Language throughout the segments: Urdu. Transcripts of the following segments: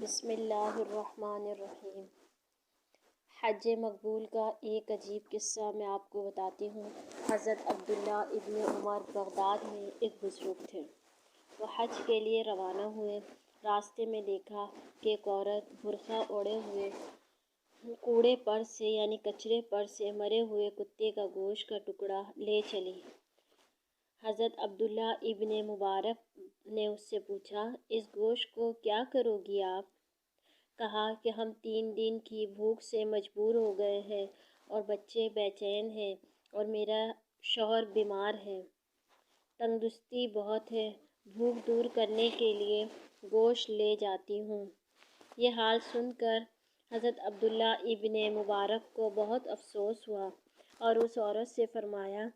بسم اللہ الرحمن الرحیم۔ حج مقبول کا ایک عجیب قصہ میں آپ کو بتاتی ہوں۔ حضرت عبداللہ ابن عمر بغداد میں ایک بزرگ تھے۔ وہ حج کے لیے روانہ ہوئے۔ راستے میں دیکھا کہ ایک عورت برقع اوڑھے ہوئے کوڑے پر سے یعنی کچرے پر سے مرے ہوئے کتے کا گوشت کا ٹکڑا لے چلی۔ حضرت عبداللہ ابن مبارک نے اس سے پوچھا، اس گوشت کو کیا کرو گی آپ؟ کہا کہ ہم 3 دن کی بھوک سے مجبور ہو گئے ہیں اور بچے بے چین ہیں اور میرا شوہر بیمار ہے۔ تنگدستی بہت ہے، بھوک دور کرنے کے لیے گوشت لے جاتی ہوں۔ یہ حال سن کر حضرت عبداللہ ابن مبارک کو بہت افسوس ہوا اور اس عورت سے فرمایا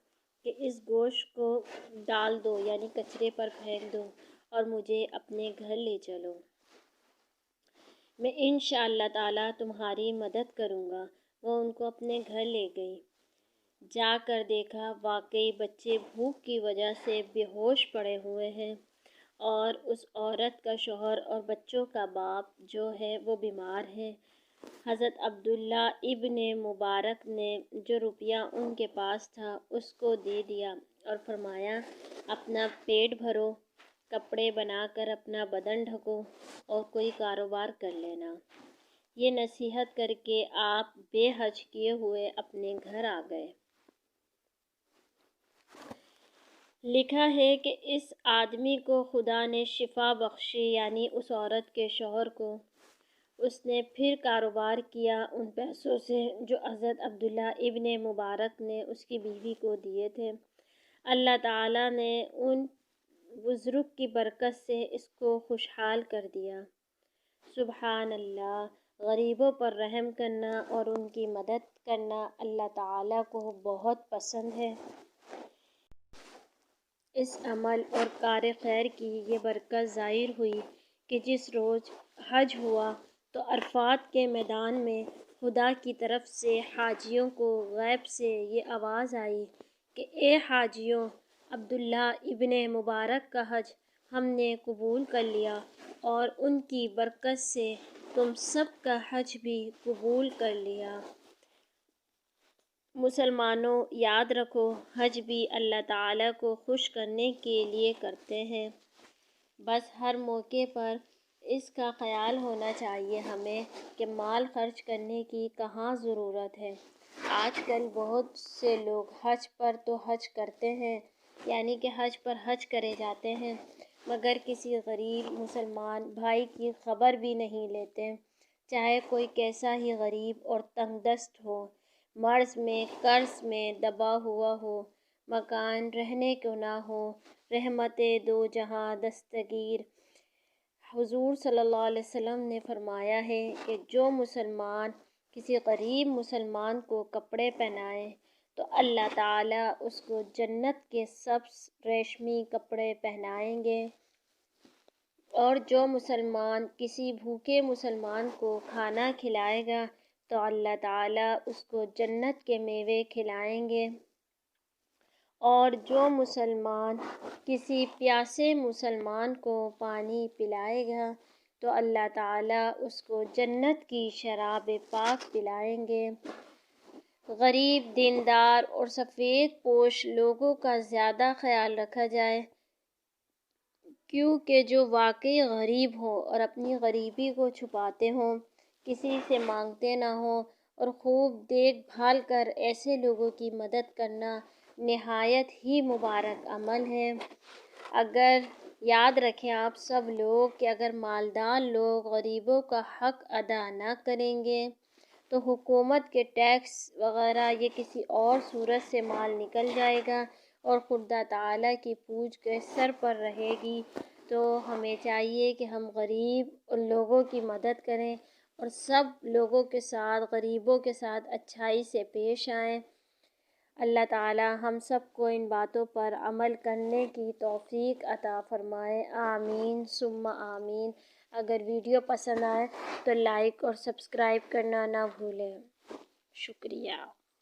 کہ اس گوشت کو ڈال دو یعنی کچرے پر پھینک دو اور مجھے اپنے گھر لے چلو۔ میں انشاءاللہ تعالیٰ تمہاری مدد کروں گا۔ وہ ان کو اپنے گھر لے گئی۔ جا کر دیکھا واقعی بچے بھوک کی وجہ سے بے ہوش پڑے ہوئے ہیں اور اس عورت کا شوہر اور بچوں کا باپ جو ہے وہ بیمار ہے۔ حضرت عبداللہ ابن مبارک نے جو روپیہ ان کے پاس تھا اس کو دے دیا اور فرمایا، اپنا پیٹ بھرو، کپڑے بنا کر اپنا بدن ڈھکو اور کوئی کاروبار کر لینا۔ یہ نصیحت کر کے آپ بے حج کیے ہوئے اپنے گھر آ گئے۔ لکھا ہے کہ اس آدمی کو خدا نے شفا بخشی یعنی اس عورت کے شوہر کو۔ اس نے پھر کاروبار کیا ان پیسوں سے جو حضرت عبداللہ ابن مبارک نے اس کی بیوی کو دیے تھے۔ اللہ تعالیٰ نے ان بزرگ کی برکت سے اس کو خوشحال کر دیا۔ سبحان اللہ۔ غریبوں پر رحم کرنا اور ان کی مدد کرنا اللہ تعالیٰ کو بہت پسند ہے۔ اس عمل اور کار خیر کی یہ برکت ظاہر ہوئی کہ جس روز حج ہوا تو عرفات کے میدان میں خدا کی طرف سے حاجیوں کو غیب سے یہ آواز آئی کہ اے حاجیوں، عبداللہ ابن مبارک کا حج ہم نے قبول کر لیا اور ان کی برکت سے تم سب کا حج بھی قبول کر لیا۔ مسلمانوں یاد رکھو، حج بھی اللہ تعالیٰ کو خوش کرنے کے لیے کرتے ہیں۔ بس ہر موقع پر اس کا خیال ہونا چاہیے ہمیں کہ مال خرچ کرنے کی کہاں ضرورت ہے۔ آج کل بہت سے لوگ حج پر تو حج کرتے ہیں یعنی کہ حج پر حج کرے جاتے ہیں مگر کسی غریب مسلمان بھائی کی خبر بھی نہیں لیتے، چاہے کوئی کیسا ہی غریب اور تنگ دست ہو، مرض میں قرض میں دبا ہوا ہو، مکان رہنے کو نہ ہو، رحمت دو جہاں دستگیر۔ حضور صلی اللہ علیہ وسلم نے فرمایا ہے کہ جو مسلمان کسی غریب مسلمان کو کپڑے پہنائے تو اللہ تعالیٰ اس کو جنت کے سبز ریشمی کپڑے پہنائیں گے، اور جو مسلمان کسی بھوکے مسلمان کو کھانا کھلائے گا تو اللہ تعالیٰ اس کو جنت کے میوے کھلائیں گے، اور جو مسلمان کسی پیاسے مسلمان کو پانی پلائے گا تو اللہ تعالیٰ اس کو جنت کی شراب پاک پلائیں گے۔ غریب، دیندار اور سفید پوش لوگوں کا زیادہ خیال رکھا جائے، کیونکہ جو واقعی غریب ہوں اور اپنی غریبی کو چھپاتے ہوں، کسی سے مانگتے نہ ہوں اور خوب دیکھ بھال کر ایسے لوگوں کی مدد کرنا نہایت ہی مبارک عمل ہے۔ اگر یاد رکھیں آپ سب لوگ کہ اگر مالدار لوگ غریبوں کا حق ادا نہ کریں گے تو حکومت کے ٹیکس وغیرہ یا کسی اور صورت سے مال نکل جائے گا اور خدا تعالیٰ کی پوچھ گچھ سر پر رہے گی۔ تو ہمیں چاہیے کہ ہم غریب ان لوگوں کی مدد کریں اور سب لوگوں کے ساتھ، غریبوں کے ساتھ اچھائی سے پیش آئیں۔ اللہ تعالیٰ ہم سب کو ان باتوں پر عمل کرنے کی توفیق عطا فرمائے، آمین ثم آمین۔ اگر ویڈیو پسند آئے تو لائک اور سبسکرائب کرنا نہ بھولیں۔ شکریہ۔